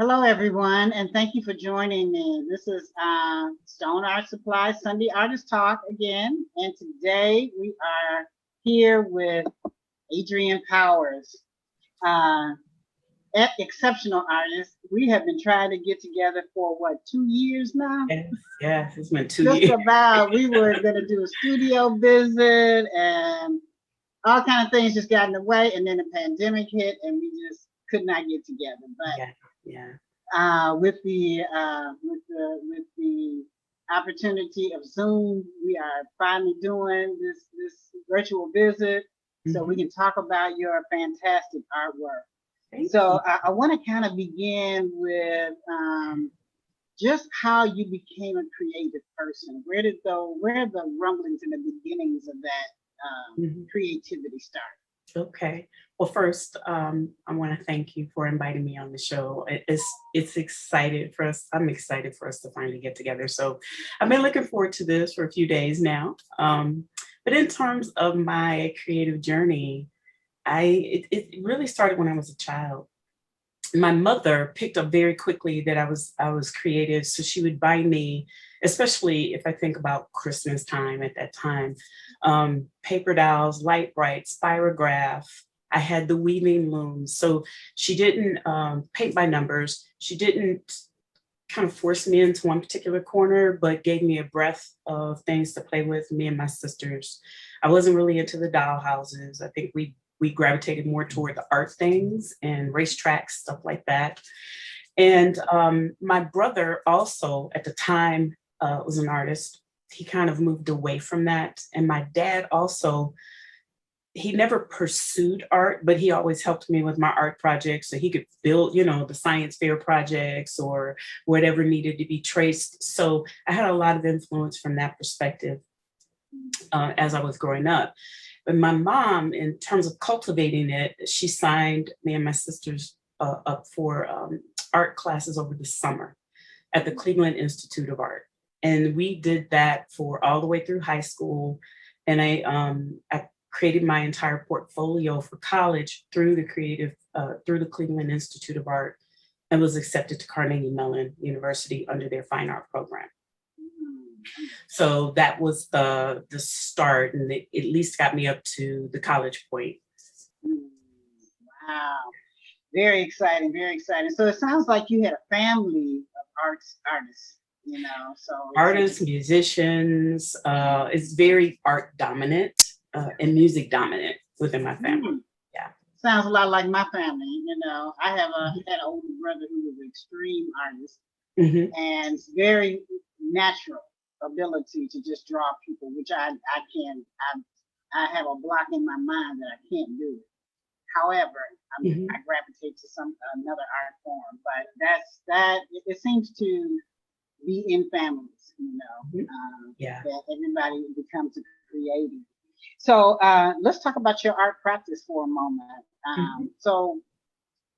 Hello, everyone, and thank you for joining me. This is Stone Art Supply Sunday Artist Talk again, and today we are here with Adrienne Powers, uh, exceptional artist. We have been trying to get together for what, 2 years now? Yes, it's been two Just years. about. We were going to do a studio visit, and all kind of things just got in the way, and then the pandemic hit, and we just could not get together. But Yeah, yeah. With the opportunity of Zoom, we are finally doing this virtual visit, so we Mhm. can talk about your fantastic artwork. Thank So you. I want to kind of begin with just how you became a creative person. Where are the rumblings and the beginnings of that Mhm. creativity start? Okay. Well, first, I want to thank you for inviting me on the show. It's excited for us. I'm excited for us to finally get together. So, I've been looking forward to this for a few days now. But in terms of my creative journey, it really started when I was a child. My mother picked up very quickly that I was creative, so she would buy me, especially if I think about Christmas time at that time, paper dolls, light bright, spirograph. I had the weaving looms, so she didn't paint by numbers. She didn't kind of force me into one particular corner, but gave me a breadth of things to play with, me and my sisters. I wasn't really into the doll houses. I think we gravitated more toward the art things and racetracks, stuff like that. And my brother also at the time was an artist. He kind of moved away from that. And my dad also, he never pursued art, but he always helped me with my art projects. So he could build, the science fair projects or whatever needed to be traced. So I had a lot of influence from that perspective as I was growing up. But my mom, in terms of cultivating it, she signed me and my sisters up for art classes over the summer at the Cleveland Institute of Art. And we did that for all the way through high school. And I created my entire portfolio for college through the Cleveland Institute of Art, and was accepted to Carnegie Mellon University under their fine art program. So that was the start, and it at least got me up to the college point. Wow. Very exciting, very exciting. So it sounds like you had a family of artists, so Artists, musicians, it's very art dominant and music dominant within my family. mm, Yeah. sounds a lot like my family. I had an older brother who was an extreme artist, Hmm. and it's very natural ability to just draw people, which I can I have a block in my mind that I can't do it. However, Hmm. I gravitate to some another art form, but it seems to be in families, Yeah. that everybody becomes a creative. So let's talk about your art practice for a moment. Hmm. So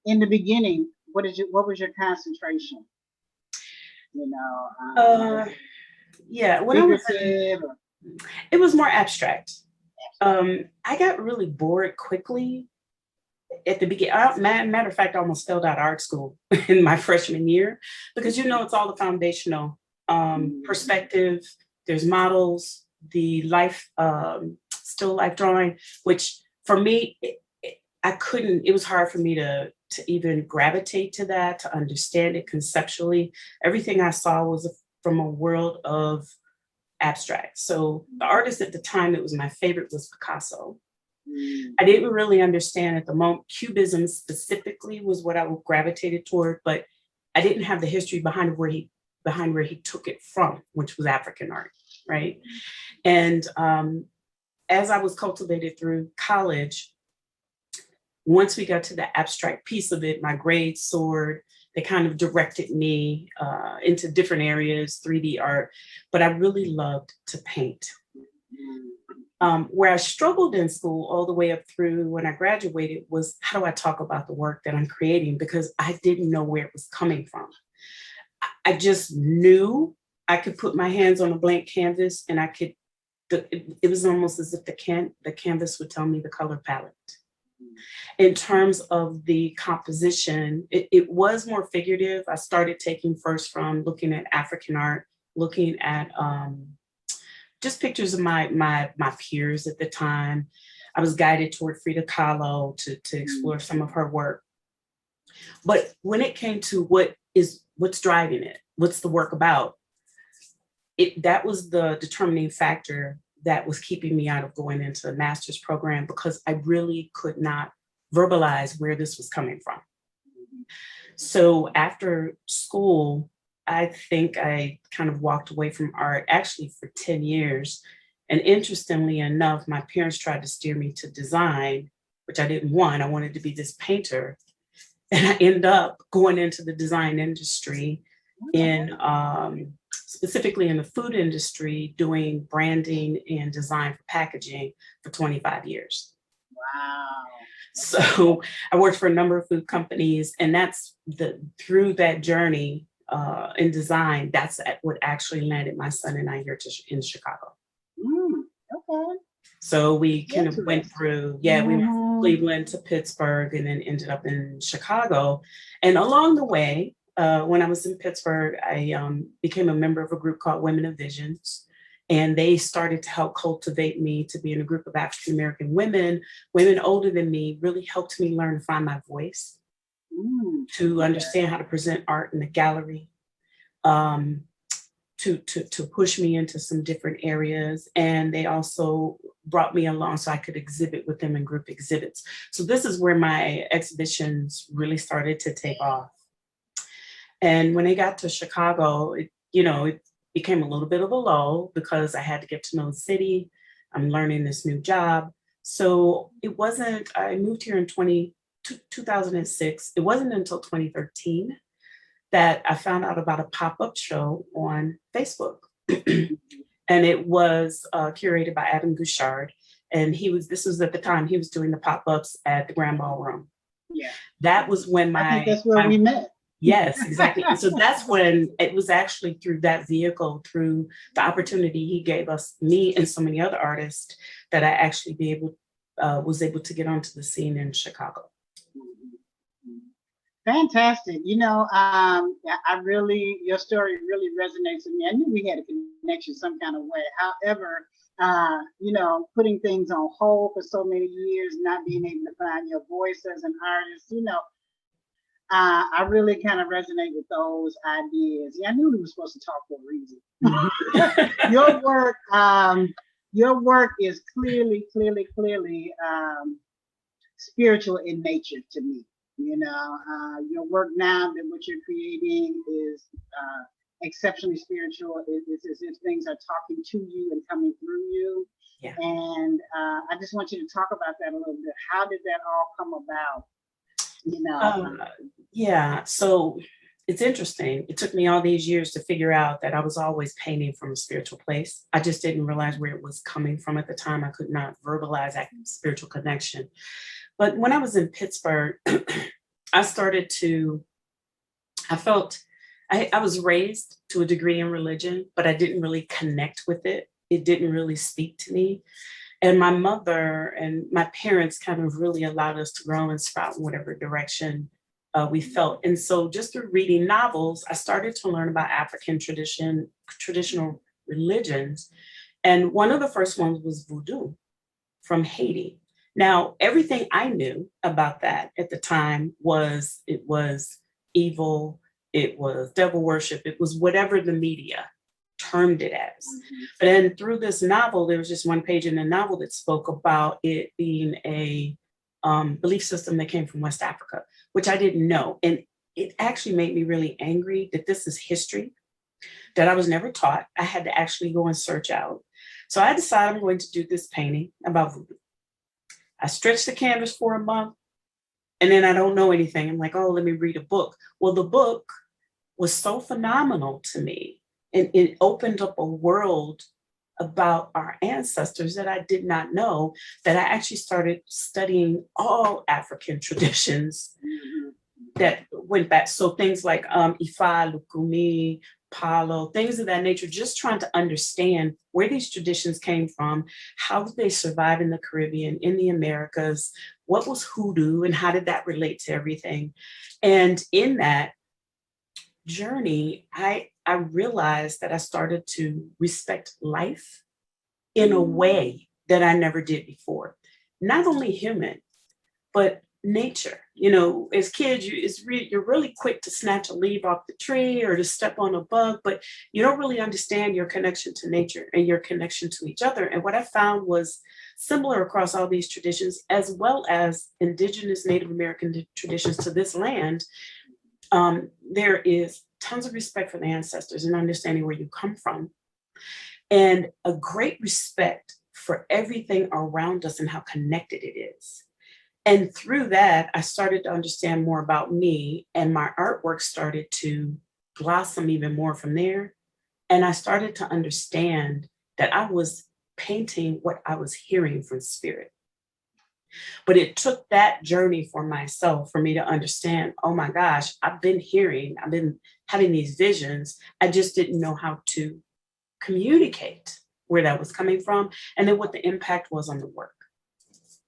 in the beginning, what was your concentration? Uh, yeah. When I was in, Figurative or it was more abstract. I got really bored quickly at the beginning. Matter of fact, I almost failed out of art school in my freshman year because it's all the foundational perspective. There's models, the life, still life drawing, which for me, I couldn't. It was hard for me to even gravitate to that, to understand it conceptually. Everything I saw was from a world of abstract. So the artist at the time that was my favorite was Picasso. mm, I didn't really understand at the moment. Cubism specifically was what I gravitated toward, but I didn't have the history behind where he took it from, which was African art, right? And as I was cultivated through college, once we got to the abstract piece of it, my grades soared. They kind of directed me into different areas, 3D art, but I really loved to paint. mm, Where I struggled in school all the way up through when I graduated was how do I talk about the work that I'm creating? Because I didn't know where it was coming from. I just knew I could put my hands on a blank canvas and it was almost as if the canvas would tell me the color palette. In terms of the composition, it was more figurative. I started taking first from looking at African art, looking at just pictures of my peers at the time. I was guided toward Frida Kahlo to explore some of her work. But when it came to what's driving it, what's the work about, that was the determining factor that was keeping me out of going into the master's program, because I really could not verbalize where this was coming from. So after school, I think I kind of walked away from art actually for 10 years. And interestingly enough, my parents tried to steer me to design, which I didn't want. I wanted to be this painter. And I ended up going into the design industry specifically in the food industry, doing branding and design for packaging for 25 years. Wow. So I worked for a number of food companies, and through that journey in design, that's what actually landed my son and I here in Chicago. Okay. So we kind of went through, we went from Cleveland to Pittsburgh and then ended up in Chicago. And along the way, when I was in Pittsburgh, I became a member of a group called Women of Visions. And they started to help cultivate me to be in a group of African-American women older than me, really helped me learn to find my voice, to understand how to present art in a gallery, to push me into some different areas. And they also brought me along so I could exhibit with them in group exhibits. So this is where my exhibitions really started to take off. And when I got to Chicago, it became a little bit of a lull because I had to get to know the city. I'm learning this new job. So I moved here in 2006. It wasn't until 2013 that I found out about a pop-up show on Facebook. And it was curated by Adam Gouchard. And this was at the time he was doing the pop-ups at the Grand Ballroom. Yeah. That was when I think that's where we met. Yes, exactly. So that's when it was actually through that vehicle, through the opportunity he gave me and so many other artists, that I actually was able to get onto the scene in Chicago. Fantastic. Your story really resonates with me. I knew we had a connection some kind of way. However, putting things on hold for so many years, not being able to find your voice as an artist, I really kind of resonate with those ideas. Yeah, I knew we were supposed to talk for a reason. Your work is clearly spiritual in nature to me. Your work now, that what you're creating is exceptionally spiritual. It's as if things are talking to you and coming through you. Yeah. And I just want you to talk about that a little bit. How did that all come about? So it's interesting. It took me all these years to figure out that I was always painting from a spiritual place. I just didn't realize where it was coming from at the time. I could not verbalize that spiritual connection. But when I was in Pittsburgh, I was raised to a degree in religion, but I didn't really connect with it. It didn't really speak to me. And my mother and my parents kind of really allowed us to grow and sprout in whatever direction we felt. And so just through reading novels, I started to learn about African traditional religions. And one of the first ones was voodoo from Haiti. Now, everything I knew about that at the time was it was evil, it was devil worship, it was whatever the media termed it as. But then through this novel, there was just one page in the novel that spoke about it being a belief system that came from West Africa, which I didn't know. And it actually made me really angry that this is history that I was never taught. I had to actually go and search out. So I decided I'm going to do this painting about voodoo. I stretched the canvas for a month, and then I don't know anything. I'm like, oh, let me read a book. Well, the book was so phenomenal to me. And it opened up a world about our ancestors that I did not know, that I actually started studying all African traditions that went back. So things like Ifa, Lukumi, palo, things of that nature, just trying to understand where these traditions came from, how did they survive in the Caribbean, in the Americas, what was hoodoo, and how did that relate to everything. And in that journey, I realized that I started to respect life in a way that I never did before. Not only human, but nature. You know, as kids, you're really quick to snatch a leaf off the tree or to step on a bug, but you don't really understand your connection to nature and your connection to each other. And what I found was similar across all these traditions, as well as indigenous Native American traditions to this land. There is tons of respect for the ancestors and understanding where you come from, and a great respect for everything around us and how connected it is. And through that, I started to understand more about me, and my artwork started to blossom even more from there. And I started to understand that I was painting what I was hearing from spirit. But it took that journey for myself for me to understand, oh my gosh, I've been having these visions. I just didn't know how to communicate where that was coming from and then what the impact was on the work.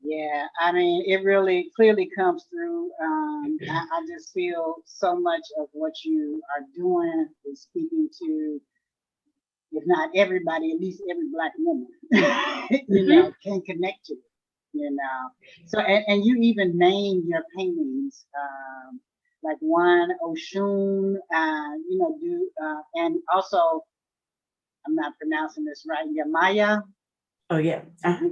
Yeah, I mean, it really clearly comes through. I just feel so much of what you are doing is speaking to, if not everybody, at least every Black woman, can connect to it, So, and you even name your paintings, like one Oshun, and also, I'm not pronouncing this right, Yamaya. Oh yeah,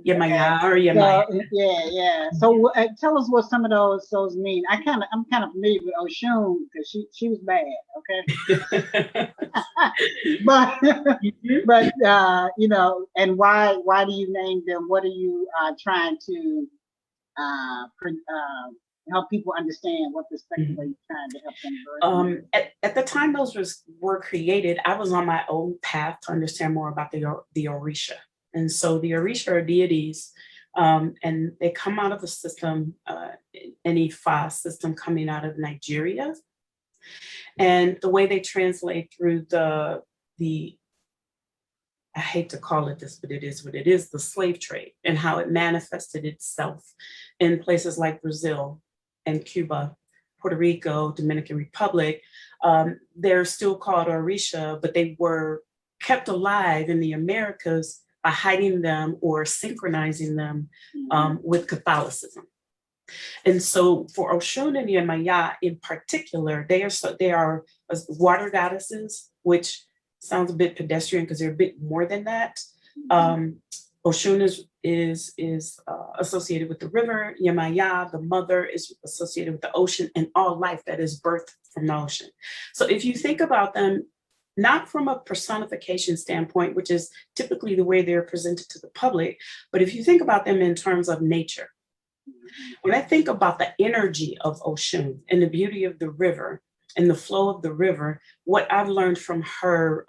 yeah, my Okay. or yeah, my. Yeah. So tell us what some of those mean. I'm kind of familiar with Oshun because she was bad. Okay. but and why do you name them? What are you trying to help people understand? What perspective are you trying to help them? At the time those were created, I was on my own path to understand more about the Orisha. And so the Orisha are deities, and they come out of a system, an Ifa system coming out of Nigeria. And the way they translate through the I hate to call it this, but it is what it is, the slave trade and how it manifested itself in places like Brazil and Cuba, Puerto Rico, Dominican Republic. They're still called Orisha, but they were kept alive in the Americas by hiding them or synchronizing them with Catholicism. And so for Oshun and Yemaya in particular, they are water goddesses, which sounds a bit pedestrian because they're a bit more than that. Oshun is associated with the river. Yemaya, the mother, is associated with the ocean and all life that is birthed from the ocean. So if you think about them, not from a personification standpoint, which is typically the way they're presented to the public, but if you think about them in terms of nature, when I think about the energy of Oshun and the beauty of the river and the flow of the river, what I've learned from her,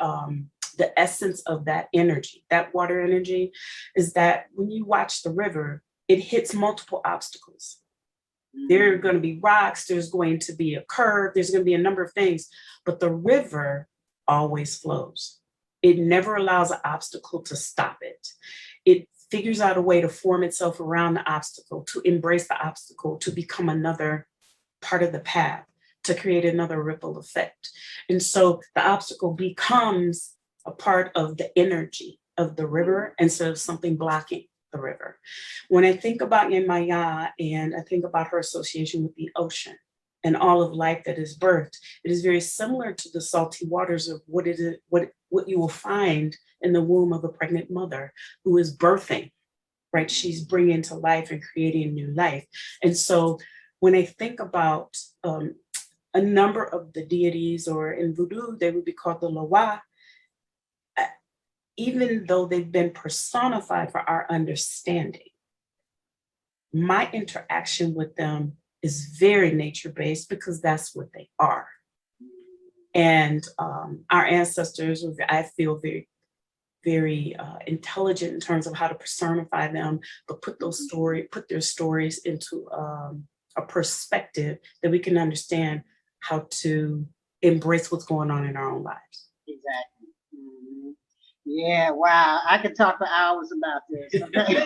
the essence of that energy, that water energy, is that when you watch the river, it hits multiple obstacles. There are going to be rocks, there's going to be a curve, there's going to be a number of things, but the river always flows. It never allows an obstacle to stop it. It figures out a way to form itself around the obstacle, to embrace the obstacle, to become another part of the path, to create another ripple effect. And so the obstacle becomes a part of the energy of the river instead of something blocking the river. When I think about Yemaya and I think about her association with the ocean and all of life that is birthed, it is very similar to the salty waters of what you will find in the womb of a pregnant mother who is birthing, right? She's bringing to life and creating new life. And so when I think about a number of the deities, or in Voodoo, they would be called the Loa, even though they've been personified for our understanding, my interaction with them is very nature-based because that's what they are. And our ancestors, I feel, very, very intelligent in terms of how to personify them, but put their stories into a perspective that we can understand how to embrace what's going on in our own lives. Yeah, wow. I could talk for hours about this. Okay.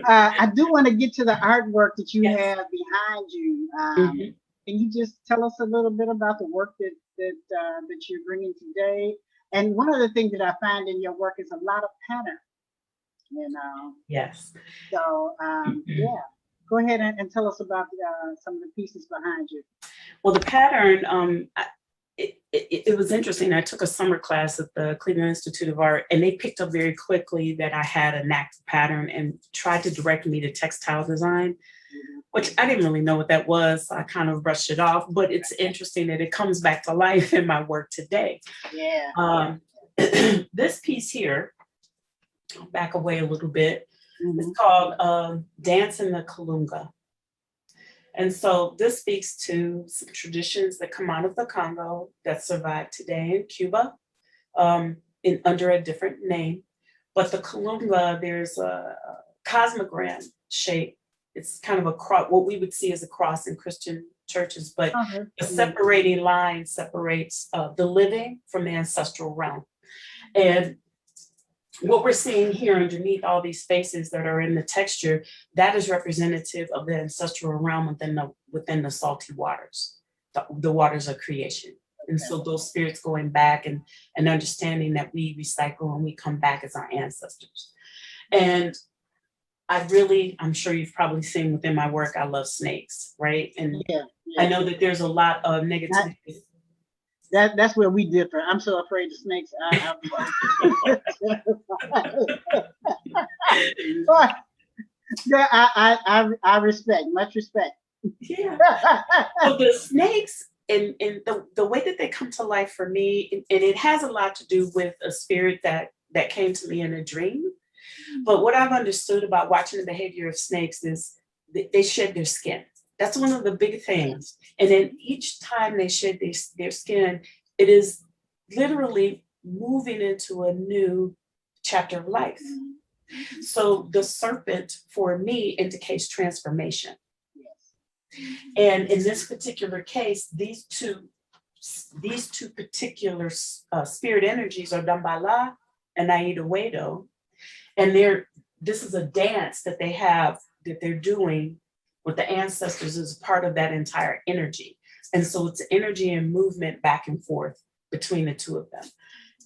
I do want to get to the artwork that you Yes. have behind you. Mhm. Can you just tell us a little bit about the work that you're bringing today? And one of the things that I find in your work is a lot of pattern, you know. Yes. So yeah, go ahead and tell us about some of the pieces behind you. Well, the pattern, it was interesting. I took a summer class at the Cleveland Institute of Art, and they picked up very quickly that I had a knack for pattern and tried to direct me to textile design, Mhm. which I didn't really know what that was. So I kind of brushed it off, but it's interesting that it comes back to life in my work today. Yeah. Um, this piece here, I'll back away a little bit, it's Hmm. called Dance in the Kalunga. And so this speaks to some traditions that come out of the Congo that survive today in Cuba, under a different name. But the Kalunga, there's a cosmogram shape. It's kind of a cross, what we would see as a cross in Christian churches, but Okay. the separating line separates the living from the ancestral realm. And what we're seeing here underneath all these spaces that are in the texture, that is representative of the ancestral realm within the salty waters, the waters of creation. And so those spirits going back and understanding that we recycle and we come back as our ancestors. And I'm sure you've probably seen within my work, I love snakes, right? And Yeah. I Yeah. know that there's a lot of negativity. That's where we differ. I'm so afraid of snakes. But yeah, I respect, much respect. Yeah. So the snakes and the way that they come to life for me, and it has a lot to do with a spirit that came to me in a dream. But what I've understood about watching the behavior of snakes is they shed their skin. That's one of the big things. And then each time they shed their skin, it is literally moving into a new chapter of life. So the serpent for me indicates transformation. And in this particular case, these two particular spirit energies are Dambala and Aida Wedo. And this is a dance that they have that they're doing with the ancestors as part of that entire energy. And so it's energy and movement back and forth between the two of them.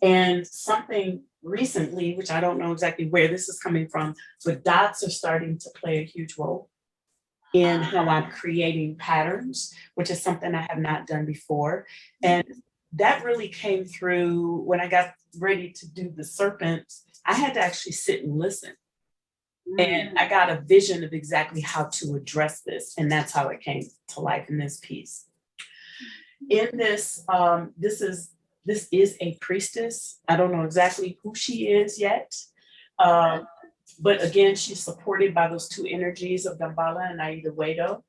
And something recently, which I don't know exactly where this is coming from, but dots are starting to play a huge role in how I'm creating patterns, which is something I have not done before. And that really came through when I got ready to do the serpents. I had to actually sit and listen. And I got a vision of exactly how to address this. And that's how it came to life in this piece. In this, this is a priestess. I don't know exactly who she is yet. But again, she's supported by those two energies of Dambala and Aida Wedo.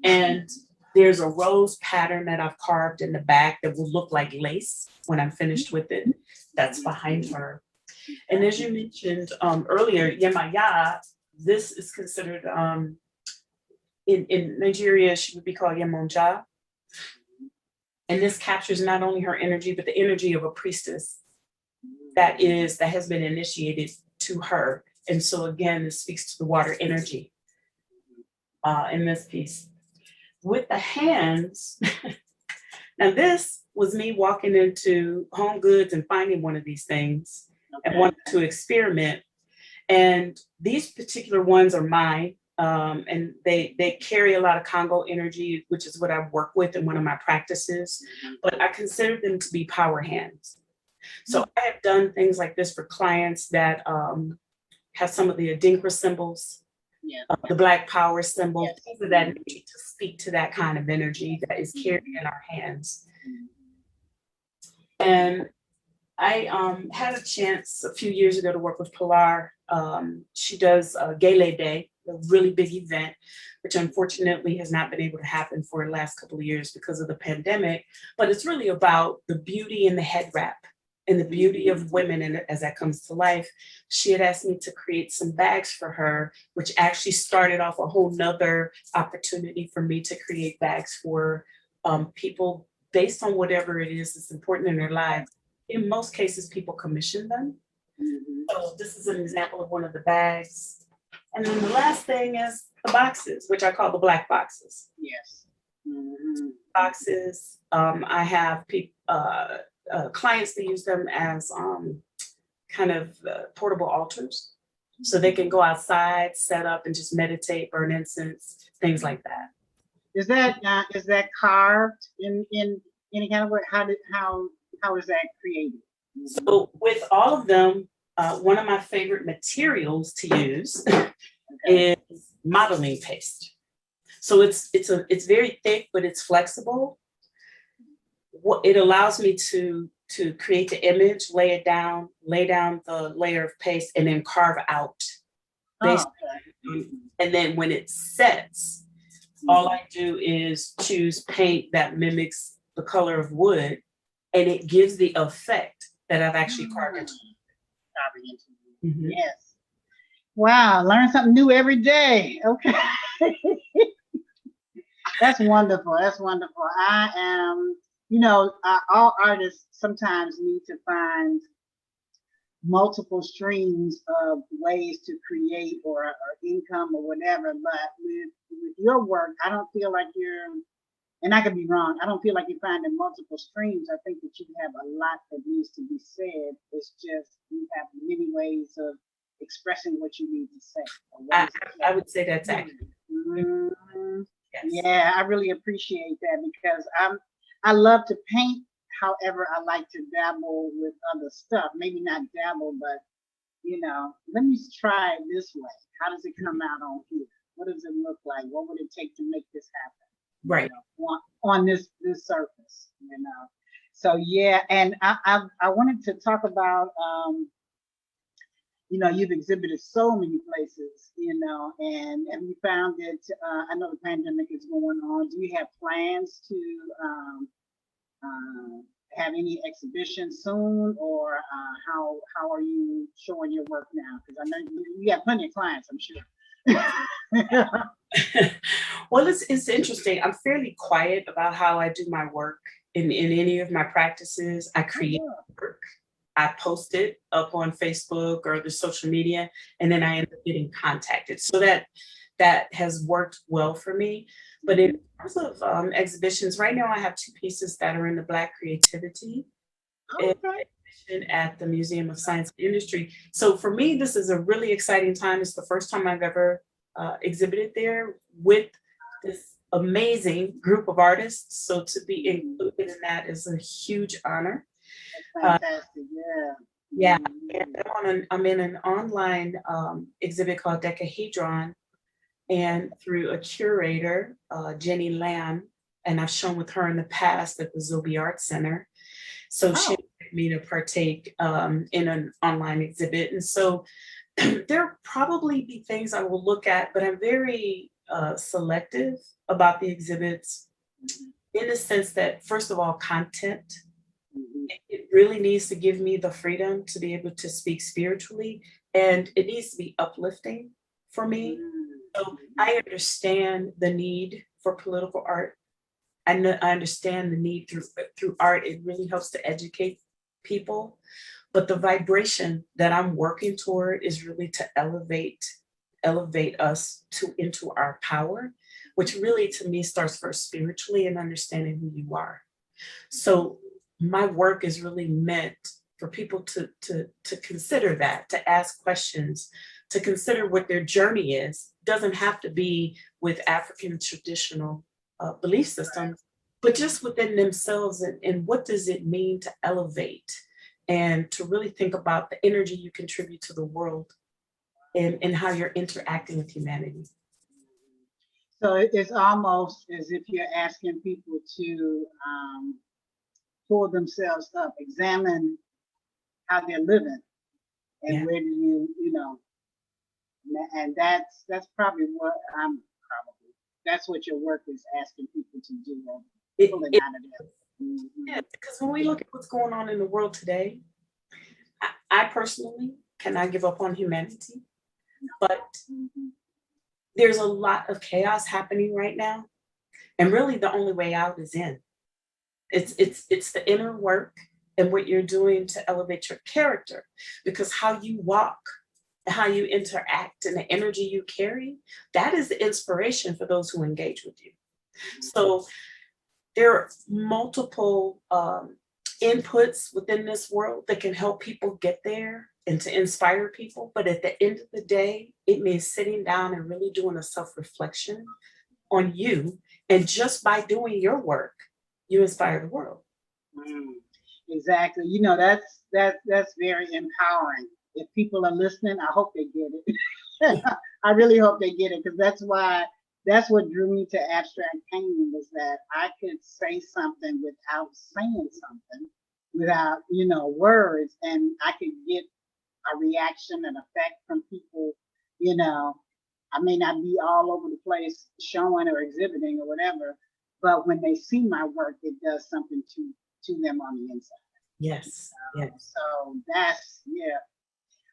And there's a rose pattern that I've carved in the back that will look like lace when I'm finished with it. That's behind her. And as you mentioned earlier, Yemaya, this is considered, in Nigeria, she would be called Yemonja. And this captures not only her energy, but the energy of a priestess that has been initiated to her. And so again, this speaks to the water energy in this piece. With the hands, now this was me walking into Home Goods and finding one of these things and wanted to experiment. And these particular ones are mine. And they carry a lot of Congo energy, which is what I work with in one of my practices. But I consider them to be power hands. So I have done things like this for clients that have some of the Adinkra symbols, the Black Power symbol, things of that nature to speak to that kind of energy that is carried in our hands. And I had a chance a few years ago to work with Pilar. She does Gele Day, a really big event, which unfortunately has not been able to happen for the last couple of years because of the pandemic. But it's really about the beauty in the head wrap and the beauty of women. And as that comes to life, she had asked me to create some bags for her, which actually started off a whole nother opportunity for me to create bags for people based on whatever it is that's important in their lives. In most cases, people commission them. Mhm. So this is an example of one of the bags. And then the last thing is the boxes, which I call the black boxes. Yes. Mhm. Boxes, I have clients that use them as kind of portable altars. So they can go outside, set up and just meditate, burn incense, things like that. Is that carved in any kind of way? How is that created? Mhm. So with all of them, one of my favorite materials to use Okay. is modeling paste. So it's very thick, but it's flexible. What it allows me to create the image, lay down the layer of paste, and then carve out Oh, basically. okay. And then when it sets, all I do is choose paint that mimics the color of wood, and it gives the effect that I've actually carved into. Carving into Mhm. Yes. Wow, learn something new every day. Okay. That's wonderful. That's wonderful. I am, all artists sometimes need to find multiple streams of ways to create or income or whatever. But with your work, I don't feel like you're, and I could be wrong, I don't feel like you're finding multiple streams. I think that you have a lot that needs to be said. It's just you have many ways of expressing what you need to say. Or what I, is it I that would say that's you accurate. need. Mhm. Yes. Yeah, I really appreciate that because I love to paint. However, I like to dabble with other stuff. Maybe not dabble, but let me try it this way. How does it come out on here? What does it look like? What would it take to make this happen? Right. On this surface. So yeah, and I wanted to talk about you've exhibited so many places, and have you found that I know the pandemic is going on. Do you have plans to have any exhibitions soon, or how are you showing your work now? Because I know you have plenty of clients, I'm sure. Well, it's interesting. I'm fairly quiet about how I do my work in any of my practices. I create Oh, work, I post it up on Facebook or the social media, and then I end up getting contacted. So that has worked well for me. But in terms of exhibitions, right now I have two pieces that are in the Black creativity okay. exhibition at the Museum of Science and Industry. So for me, this is a really exciting time. It's the first time I've ever exhibited there with this amazing group of artists. So to be included in that is a huge honor. Uh, Fantastic. Yeah. yeah, and Mhm. I'm in an online exhibit called Decahedron, and through a curator, Jenny Lamb, and I've shown with her in the past at the Zobie Art Center. So she Oh, invited me to partake in an online exhibit. And so there'll probably be things I will look at, but I'm very selective about the exhibits in the sense that, first of all, content. mhm. It really needs to give me the freedom to be able to speak spiritually, and it needs to be uplifting for me. So I understand the need for political art. I understand the need through art. It really helps to educate people. But the vibration that I'm working toward is really to elevate us into our power, which really to me starts first spiritually and understanding who you are. So my work is really meant for people to consider that, to ask questions, to consider what their journey is. Doesn't have to be with African traditional belief systems, but just within themselves, and what does it mean to elevate and to really think about the energy you contribute to the world, and how you're interacting with humanity. So it's almost as if you're asking people to pull themselves up, examine how they're living, and Yeah. where do and that's probably what that's what your work is asking people to do, or It, pulling it, out of them. yeah, Mhm. because when we look at what's going on in the world today, I personally cannot give up on humanity, but Mhm. there's a lot of chaos happening right now, and really the only way out is in. It's the inner work and what you're doing to elevate your character, because how you walk, how you interact, and the energy you carry, that is the inspiration for those who engage with you. So there are multiple inputs within this world that can help people get there and to inspire people. But at the end of the day, it means sitting down and really doing a self-reflection on you. And just by doing your work, you inspire the world. Exactly. You know, that's very empowering. If people are listening, I hope they get it. I really hope they get it, because that's what drew me to abstract painting, was that I could say something without saying something, without, words, and I could get a reaction and effect from people. I may not be all over the place showing or exhibiting or whatever, but when they see my work, it does something to them on the inside. Yes. Yes. So that's, yeah,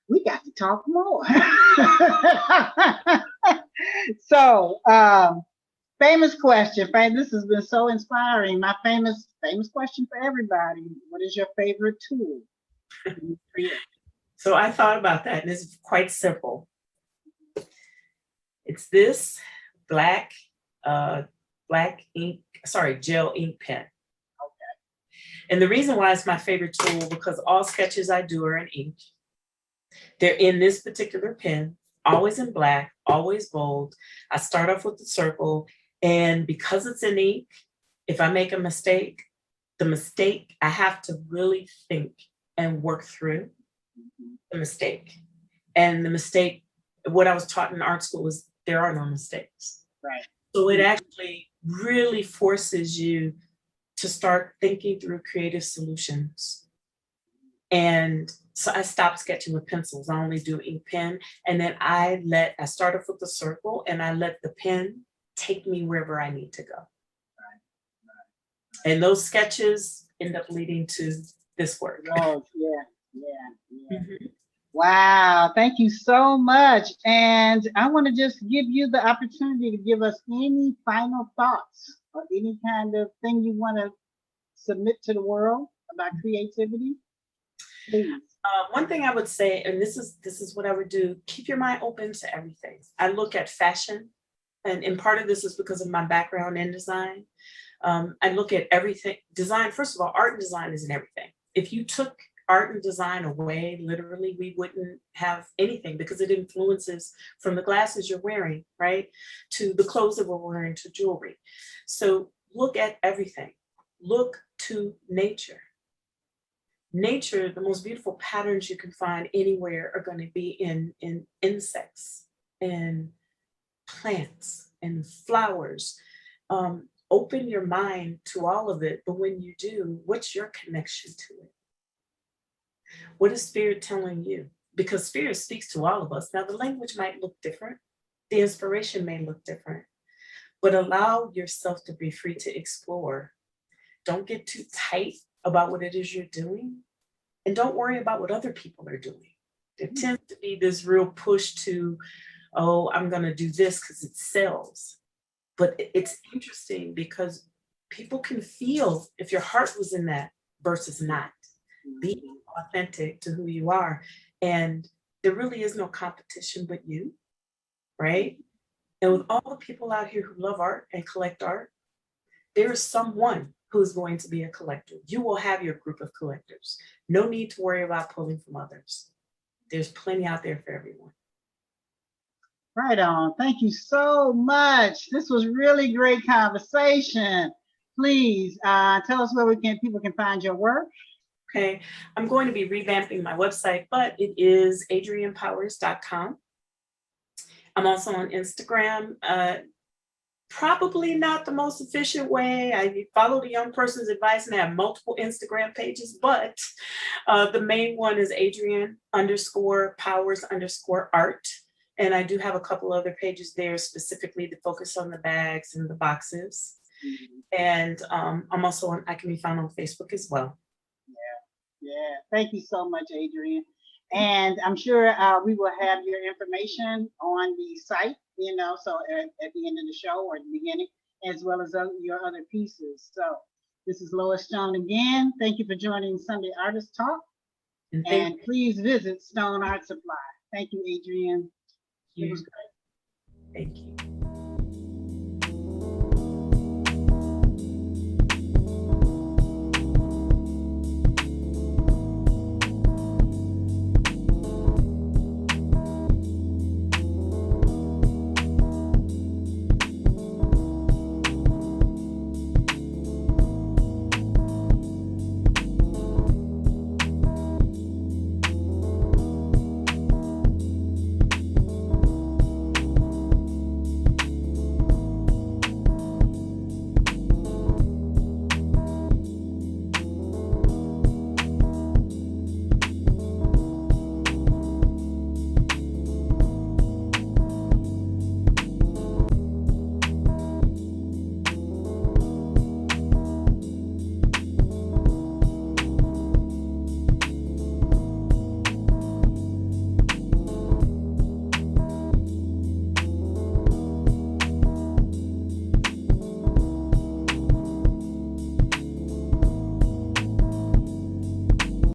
we got to talk more. So, famous question. This has been so inspiring. My famous question for everybody. What is your favorite tool? So I thought about that, and it's quite simple. It's this black ink, gel ink pen. Okay. And the reason why it's my favorite tool, because all sketches I do are in ink. They're in this particular pen, always in black, always bold. I start off with the circle, and because it's in ink, if I make a mistake, I have to really think and work through the mistake. And the mistake, what I was taught in art school was there are no mistakes. Right. So it actually really forces you to start thinking through creative solutions. And so I stopped sketching with pencils. I only do ink pen. And then I start off with the circle, and I let the pen take me wherever I need to go. And those sketches end up leading to this work. Oh, yeah. Mm-hmm. Wow, thank you so much. And I want to just give you the opportunity to give us any final thoughts or any kind of thing you want to submit to the world about creativity. Please. One thing I would say, and this is what I would do, keep your mind open to everything. I look at fashion, and part of this is because of my background in design. I look at everything. Design, first of all, art and design is in everything. If you took art and design away, literally, we wouldn't have anything, because it influences from the glasses you're wearing, right, to the clothes that we're wearing, to jewelry. So look at everything. Look to nature. Nature, the most beautiful patterns you can find anywhere are going to be in insects and plants and flowers. Open your mind to all of it, but when you do, what's your connection to it? What is spirit telling you? Because spirit speaks to all of us. Now, the language might look different. The inspiration may look different, but allow yourself to be free to explore. Don't get too tight about what it is you're doing, and don't worry about what other people are doing. There tends to be this real push to, oh, I'm going to do this because it sells. But it's interesting because people can feel if your heart was in that versus not. Being authentic to who you are. And there really is no competition but you, right? And with all the people out here who love art and collect art, there is someone who's going to be a collector. You will have your group of collectors. No need to worry about pulling from others. There's plenty out there for everyone. Right on. Thank you so much. This was really great conversation. Please tell us where people can find your work. Okay, I'm going to be revamping my website, but it is adriennepowers.com. I'm also on Instagram. Probably not the most efficient way. I follow the young person's advice and I have multiple Instagram pages, but the main one is Adrienne_Powers_art. And I do have a couple other pages there specifically to focus on the bags and the boxes. And I'm also I can be found on Facebook as well. Yeah, thank you so much, Adrienne. And I'm sure we will have your information on the site, so at the end of the show or at the beginning, as well as your other pieces. So This is Lois Stone again. Thank you for joining Sunday Artist Talk. And And please visit Stone Art Supply. Thank you, Adrienne. It was great. thank you.